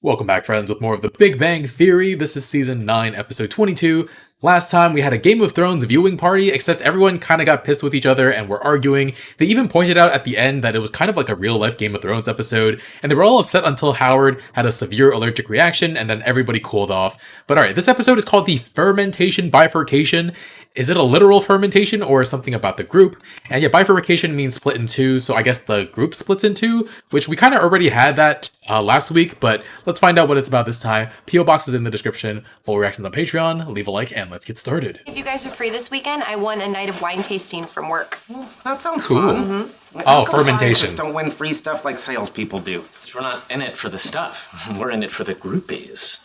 Welcome back, friends, with more of the Big Bang Theory. This is Season 9, Episode 22. Last time, we had a Game of Thrones viewing party, except everyone kind of got pissed with each other and were arguing. They even pointed out at the end that it was kind of like a real-life Game of Thrones episode, and they were all upset until Howard had a severe allergic reaction, and then everybody cooled off. But alright, this episode is called the Fermentation Bifurcation. Is it a literal fermentation or something about the group? And yeah, bifurcation means split in two, so I guess the group splits in two, which we kind of already had that last week, but let's find out what it's about this time. P.O. Box is in the description, full reactions on Patreon, leave a like, and let's get started. If you guys are free this weekend, I won a night of wine tasting from work. That sounds Cool. fun. Mm-hmm. Oh, fermentation. Scientists don't win free stuff like salespeople do. Because we're not in it for the stuff. We're in it for the groupies.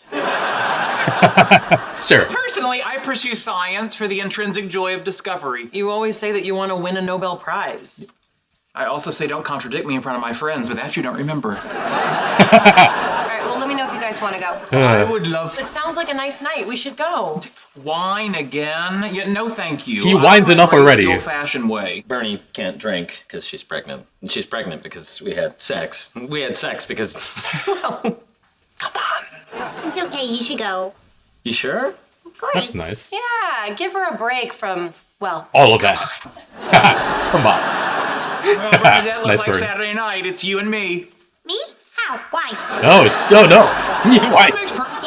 Sure. Personally, I pursue science for the intrinsic joy of discovery. You always say that you want to win a Nobel Prize. I also say don't contradict me in front of my friends, but that you don't remember. All right, well, let me know if you guys want to go. I would love It sounds like a nice night. We should go. wine again. Yeah, no, thank you. He whines I'm enough raised already. the old-fashioned way. Bernie can't drink because she's pregnant. And she's pregnant because we had sex. We had sex because, well, come on. It's okay, you should go. You sure? Of course. That's nice. Yeah, give her a break from, well, All of that. Come on. Well, Bernie, that looks Nice like bird. Saturday night. It's you and me. Me? How? Why? No. Why?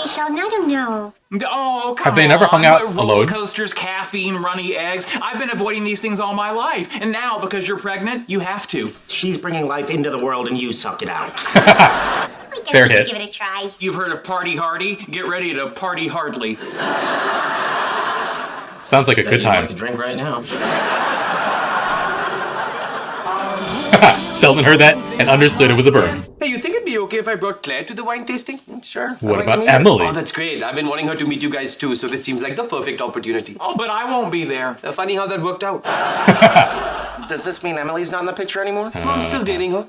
Sean, I don't know. Oh, come Have they never on. hung out Roller alone? coasters, caffeine, runny eggs. I've been avoiding these things all my life. And now, because you're pregnant, you have to. She's bringing life into the world and you suck it out. I guess Fair we could hit. give it a try. You've heard of party hardy? Get ready to party hardly. Sounds like a good You'd like time. to drink right now. Sheldon heard that and understood it was a burn. Hey, you think it'd be okay if I brought Claire to the wine tasting? Sure. What I'd like about to meet her. Emily? Oh, that's great. I've been wanting her to meet you guys too, so this seems like the perfect opportunity. Oh, but I won't be there. Funny how that worked out. Does this mean Emily's not in the picture anymore? I'm still dating her.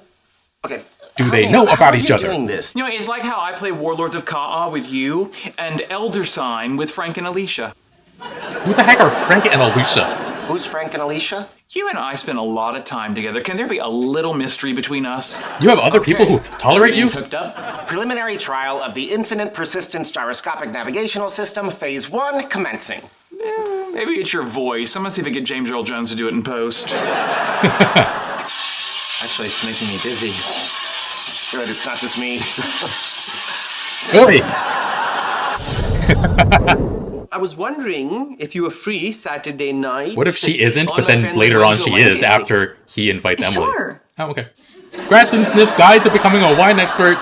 Okay. Do they Honey, know how about are each you other? doing this? You know, it's like how I play Warlords of Ka'a with you and Elder Sign with Frank and Alicia. Who the heck are Frank and Alicia? Who's Frank and Alicia? You and I spend a lot of time together. Can there be a little mystery between us? You have other people who tolerate you? Everything's hooked up? Preliminary trial of the Infinite Persistence Gyroscopic Navigational System, Phase 1, commencing. Maybe it's your voice. I'm gonna see if I get James Earl Jones to do it in post. Actually, it's making me dizzy. Good, it's not just me. Really? I was wondering if you were free Saturday night. What if she isn't, All but my then friends later are on going to she a wine is tasting. after he invites Emily? Sure. Oh, okay. Scratch and Sniff Guide to Becoming a Wine Expert.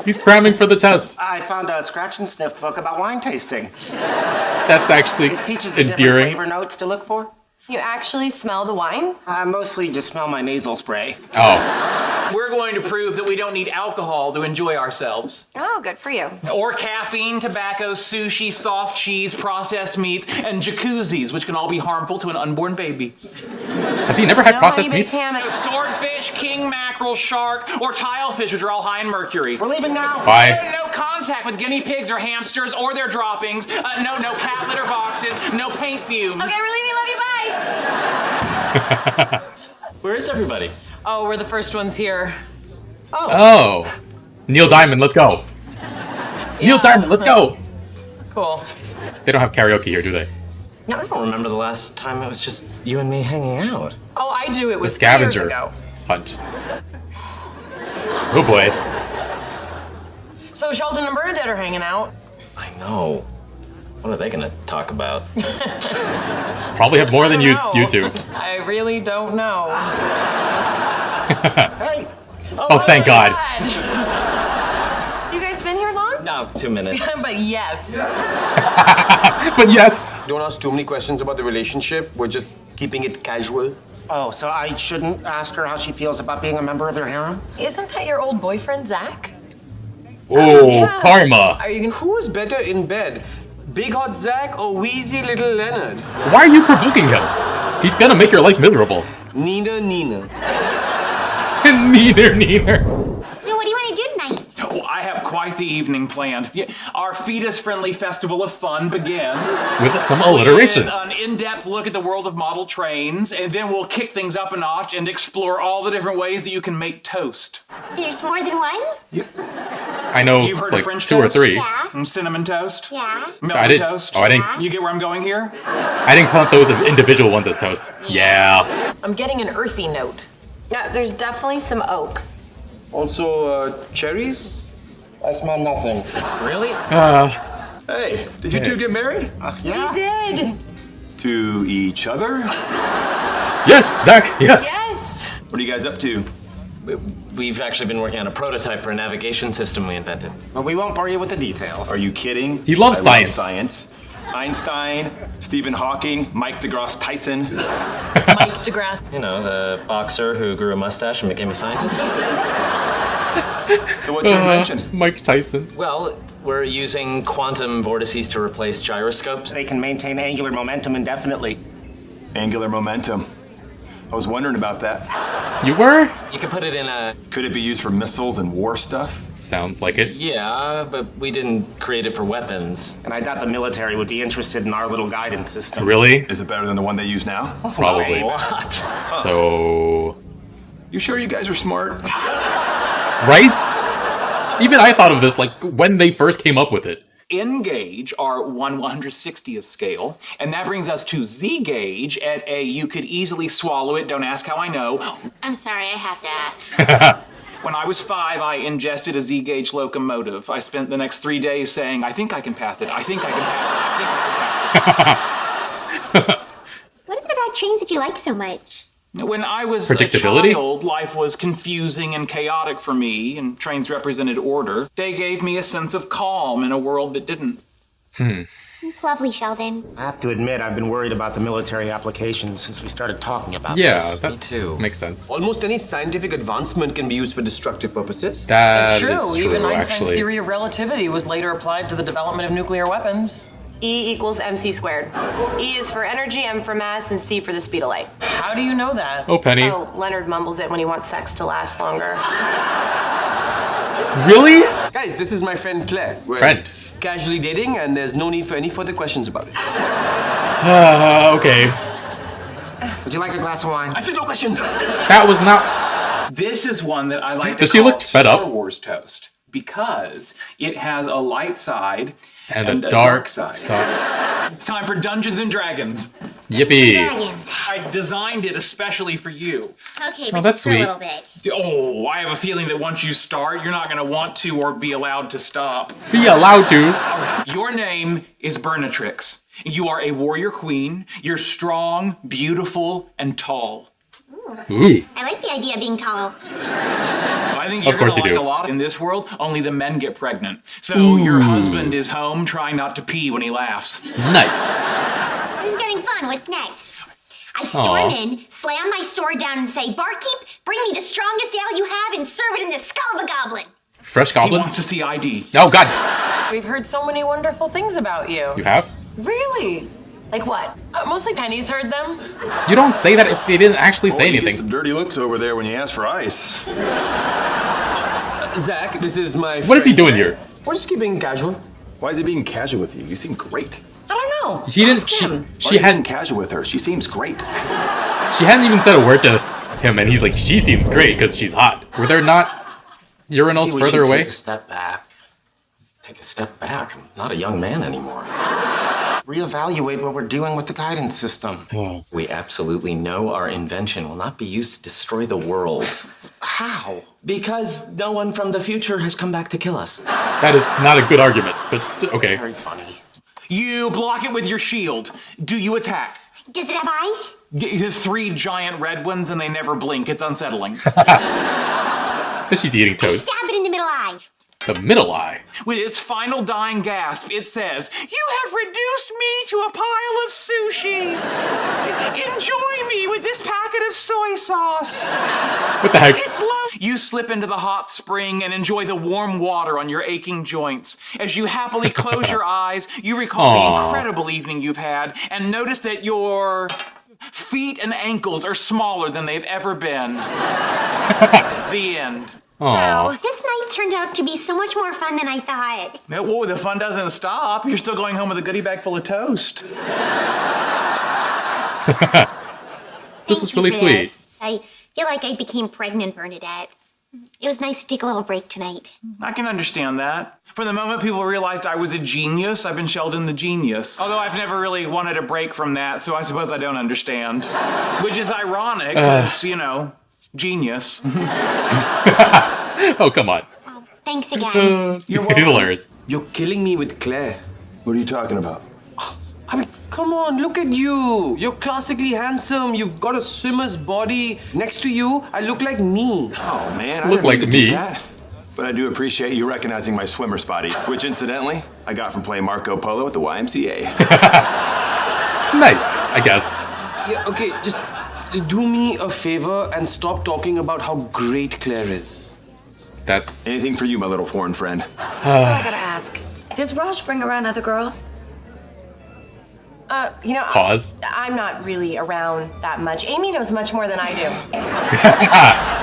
He's cramming for the test. I found a scratch and sniff book about wine tasting. That's actually It teaches you different endearing. flavor notes to look for. you actually smell the wine? I mostly just smell my nasal spray. Oh, We're going to prove that we don't need alcohol to enjoy ourselves. Oh, good for you. Or caffeine, tobacco, sushi, soft cheese, processed meats, and jacuzzis, which can all be harmful to an unborn baby. has he never had No, processed you meats? Tam- Swordfish, king mackerel, shark, or tilefish, which are all high in mercury. We're leaving now. Bye. No contact with guinea pigs or hamsters or their droppings. No cat litter boxes. No paint fumes. Okay, we're leaving. Love you. Bye. Where is everybody? Oh, we're the first ones here. Oh. Neil Diamond, let's go. Neil Diamond, let's go. Cool. They don't have karaoke here, do they? No, I don't remember the last time it was just you and me hanging out. Oh, I do. It The was 3 years scavenger ago. hunt. Oh boy. So Sheldon and Bernadette are hanging out. I know. What are they gonna talk about? Probably have more than you No. two. I really don't know. Hey, Oh, thank God. You guys been here long? No, 2 minutes. But yes. But yes. Don't ask too many questions about the relationship. We're just keeping it casual. oh, so I shouldn't ask her how she feels about being a member of their harem? Isn't that your old boyfriend, Zach? Oh, karma. Are you gonna... Who is better in bed? Big hot Zach or wheezy little Leonard? Why are you provoking him? He's gonna make your life miserable. Nina. Neither. So what do you want to do tonight? Oh, I have quite the evening planned. Yeah, our fetus-friendly festival of fun begins. With some alliteration. With an in-depth look at the world of model trains, and then we'll kick things up a notch and explore all the different ways that you can make toast. There's more than one? I know You've heard of like French 2 or toast? 3. Yeah. Cinnamon toast? Yeah. Milk I didn't. toast? Oh, I didn't. You get where I'm going here? I didn't count those as individual ones as toast. Yeah. I'm getting an earthy note. Yeah, there's definitely some oak. Also, cherries? I smell nothing. Really? Hey, did you two get married? Yeah? Did. To each other? Yes, Zach. Yes. Yes. What are you guys up to? We've actually been working on a prototype for a navigation system we invented. But we won't bore you with the details. Are you kidding? He loves I science. Love science. Einstein, Stephen Hawking, Mike DeGrasse Tyson. Mike DeGrasse. You know, the boxer who grew a mustache and became a scientist. So what's your invention? Mike Tyson. Well, we're using quantum vortices to replace gyroscopes. They can maintain angular momentum indefinitely. Angular momentum. I was wondering about that. You were? You can put it in a... Could it be used for missiles and war stuff? Sounds like it. Yeah, but we didn't create it for weapons. And I doubt the military would be interested in our little guidance system. Really? Is it better than the one they use now? Probably. What? So, You sure you guys are smart? right? Even I thought of this like when they first came up with it. N gauge are 1/160th scale, and that brings us to Z gauge at a you could easily swallow it, don't ask how I know. I'm sorry, I have to ask. When I was 5, I ingested a Z gauge locomotive. I spent the next 3 days saying, I think I can pass it, I think I can pass it, I think I can pass it. What is it about trains that you like so much? When I was a Predictability? child, life was confusing and chaotic for me, and trains represented order. They gave me a sense of calm in a world that didn't. It's lovely, Sheldon. I have to admit, I've been worried about the military applications since we started talking about Yeah, this. that Me too. makes sense. Almost any scientific advancement can be used for destructive purposes. That It's true. is true, Even Einstein's actually. theory of relativity was later applied to the development of nuclear weapons. E equals mc squared. E is for energy, M for mass, and C for the speed of light. How do you know that? Oh, Penny. Oh, Leonard mumbles it when he wants sex to last longer. Really? Guys, this is my friend Claire. We're Friend. casually dating, and there's no need for any further questions about it. Okay. Would you like a glass of wine? I said no questions. That was not. This is one that I like to Does she call look fed Star up? Wars toast because it has a light side And a dark side. It's time for Dungeons and Dragons. Yippee. Dragons. I designed it especially for you. Okay, Oh, but that's just sweet. a little bit. Oh, I have a feeling that once you start, you're not going to want to or be allowed to stop. Be allowed to. Your name is Bernatrix. You are a warrior queen. You're strong, beautiful, and tall. Ooh. I like the idea of being tall. I think you're Of course gonna you like do. a lot in this world. Only the men get pregnant. So your husband is home trying not to pee when he laughs. Nice. This is getting fun. What's next? I storm Aw. in, slam my sword down, and say, Barkeep, bring me the strongest ale you have and serve it in the skull of a goblin. Fresh He goblin? wants to see ID. Oh, God. We've heard so many wonderful things about you. You have? Really? Like what? Mostly Penny's heard them. You don't say that if they didn't actually say You get anything. some dirty looks over there when you ask for ice. Zach, this is my What is he friend doing Claire. here? We're just keeping casual. Why is he being casual with you? You seem great. I don't know. She didn't. Ask him. Why She are you being hadn't. casual with her. She seems great. She hadn't even said a word to him, and he's like, "She seems great because she's hot." Were there not urinals Maybe we further should away? Take a step back. Take a step back. I'm not a young man anymore. Reevaluate what we're doing with the guidance system. We absolutely know our invention will not be used to destroy the world. How? Because no one from the future has come back to kill us. That is not a good argument, but okay. Very funny. You block it with your shield. Do you attack? Does it have eyes? There's 3 giant red ones and they never blink. It's unsettling. She's eating toast. Stab it in the middle eye. The middle eye. With its final dying gasp, it says, "You have reduced me to a pile of sushi. Enjoy me with this packet of soy sauce. What the heck? It's love." You slip into the hot spring and enjoy the warm water on your aching joints. As you happily close your eyes, you recall Aw. the incredible evening you've had and notice that your feet and ankles are smaller than they've ever been. The end. Aw. This night turned out to be so much more fun than I thought. Whoa, the fun doesn't stop. You're still going home with a goodie bag full of toast. This was Thank you really for sweet. this. I feel like I became pregnant, Bernadette. It was nice to take a little break tonight. I can understand that. From the moment people realized I was a genius, I've been Sheldon the genius. Although I've never really wanted a break from that, so I suppose I don't understand. Which is ironic, because, genius. Oh, come on. Oh, thanks again. You're He's hilarious. You're killing me with Claire. What are you talking about? I mean, come on, look at you. You're classically handsome. You've got a swimmer's body. Next to you, I look like me. Oh, man, I Look didn't like mean to do me. that. But I do appreciate you recognizing my swimmer's body, which incidentally, I got from playing Marco Polo at the YMCA. Nice, I guess. Yeah, okay, just do me a favor and stop talking about how great Claire is. That's... Anything for you, my little foreign friend. So I gotta ask, does Raj bring around other girls? Pause. I'm not really around that much. Amy knows much more than I do.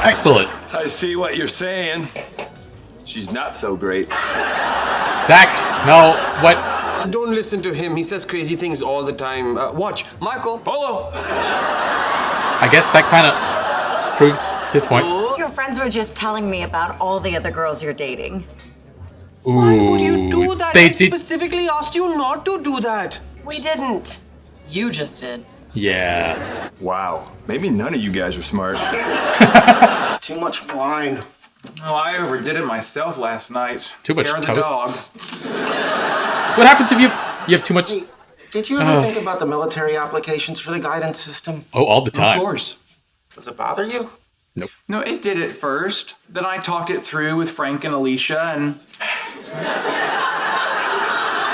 Excellent. I see what you're saying. She's not so great. Zach, no, what? Don't listen to him. He says crazy things all the time. Watch, Marco Polo. I guess that kind of proved his point. Your friends were just telling me about all the other girls you're dating. Ooh, Why would you do that? They I did. specifically asked you not to do that. We didn't. You just did. Yeah. Wow, maybe none of you guys are smart. Too much wine. Oh, I overdid it myself last night. Too much Hair of the toast? dog. What happens if you have too much? Did you ever think about the military applications for the guidance system? Oh, all the Of time. course. Does it bother you? No, it did at first. Then I talked it through with Frank and Alicia, and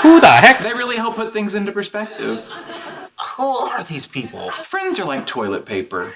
Who the heck? they really help put things into perspective. Who are these people? Friends are like toilet paper.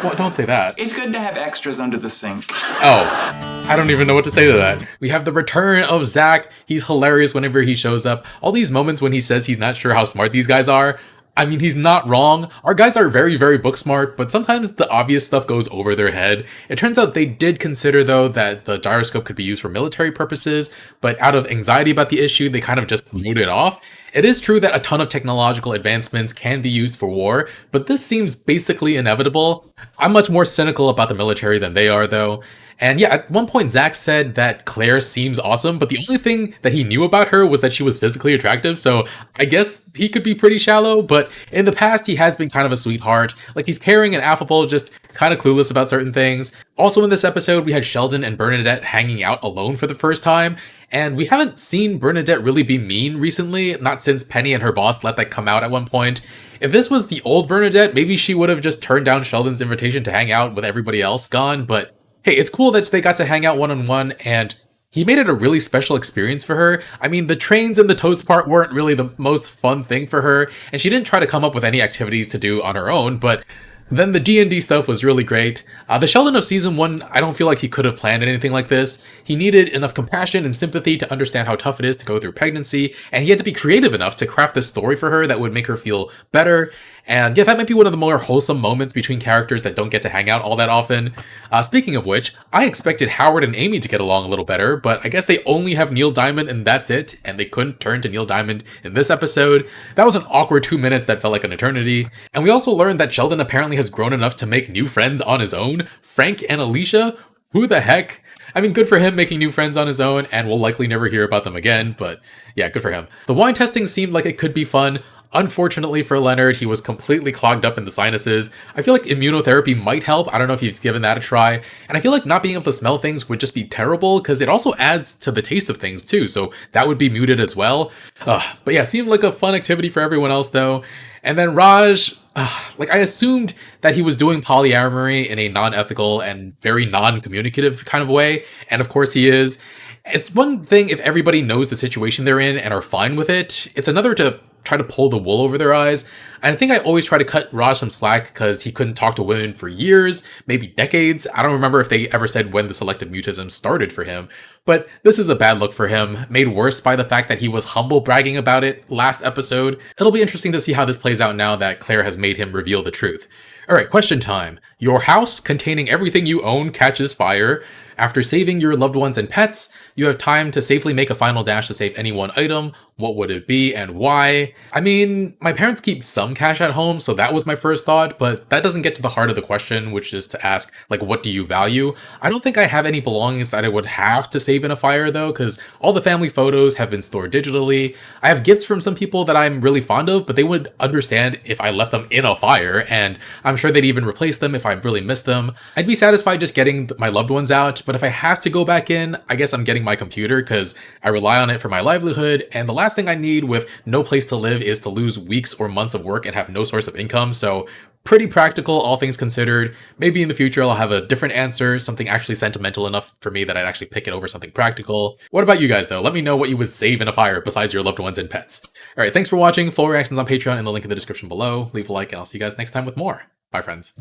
What? Don't say that. It's good to have extras under the sink. Oh, I don't even know what to say to that. We have the return of Zach. He's hilarious whenever he shows up. All these moments when he says he's not sure how smart these guys are. I mean, he's not wrong. Our guys are very, very book smart, but sometimes the obvious stuff goes over their head. It turns out they did consider, though, that the gyroscope could be used for military purposes, but out of anxiety about the issue, they kind of just wrote it off. It is true that a ton of technological advancements can be used for war, but this seems basically inevitable. I'm much more cynical about the military than they are, though. And yeah, at one point Zach said that Claire seems awesome, but the only thing that he knew about her was that she was physically attractive, so I guess he could be pretty shallow, but in the past he has been kind of a sweetheart. Like, he's caring and affable, just kind of clueless about certain things. Also in this episode, we had Sheldon and Bernadette hanging out alone for the first time, and we haven't seen Bernadette really be mean recently, not since Penny and her boss let that come out at one point. If this was the old Bernadette, maybe she would have just turned down Sheldon's invitation to hang out with everybody else gone, but hey, it's cool that they got to hang out one-on-one, and he made it a really special experience for her. I mean, the trains and the toast part weren't really the most fun thing for her, and she didn't try to come up with any activities to do on her own, but then the D&D stuff was really great. The Sheldon of Season 1, I don't feel like he could have planned anything like this. He needed enough compassion and sympathy to understand how tough it is to go through pregnancy, and he had to be creative enough to craft this story for her that would make her feel better. And yeah, that might be one of the more wholesome moments between characters that don't get to hang out all that often. Speaking of which, I expected Howard and Amy to get along a little better, but I guess they only have Neil Diamond and that's it, and they couldn't turn to Neil Diamond in this episode. That was an awkward 2 minutes that felt like an eternity. And we also learned that Sheldon apparently has grown enough to make new friends on his own. Frank and Alicia? Who the heck? I mean, good for him making new friends on his own, and we'll likely never hear about them again, but yeah, good for him. The wine testing seemed like it could be fun. Unfortunately for Leonard, he was completely clogged up in the sinuses. I feel like immunotherapy might help. I don't know if he's given that a try. And I feel like not being able to smell things would just be terrible because it also adds to the taste of things too. So that would be muted as well. But yeah, seemed like a fun activity for everyone else though. And then Raj, like I assumed that he was doing polyamory in a non-ethical and very non-communicative kind of way. And of course he is. It's one thing if everybody knows the situation they're in and are fine with it. It's another to try to pull the wool over their eyes. And I think I always try to cut Raj some slack because he couldn't talk to women for years, maybe decades. I don't remember if they ever said when the selective mutism started for him, but this is a bad look for him, made worse by the fact that he was humble bragging about it last episode. It'll be interesting to see how this plays out now that Claire has made him reveal the truth. Alright, question time. Your house containing everything you own catches fire. After saving your loved ones and pets, you have time to safely make a final dash to save any one item. What would it be and why? I mean, my parents keep some cash at home, so that was my first thought, but that doesn't get to the heart of the question, which is to ask, like, what do you value? I don't think I have any belongings that I would have to save in a fire, though, because all the family photos have been stored digitally. I have gifts from some people that I'm really fond of, but they would understand if I left them in a fire, and I'm sure they'd even replace them if I really missed them. I'd be satisfied just getting my loved ones out, but if I have to go back in, I guess I'm getting my computer, because I rely on it for my livelihood, and the last thing I need with no place to live is to lose weeks or months of work and have no source of income, so pretty practical, all things considered. Maybe in the future I'll have a different answer, something actually sentimental enough for me that I'd actually pick it over something practical. What about you guys though? Let me know what you would save in a fire besides your loved ones and pets. Alright, thanks for watching. Full reactions on Patreon in the link in the description below. Leave a like and I'll see you guys next time with more. Bye friends.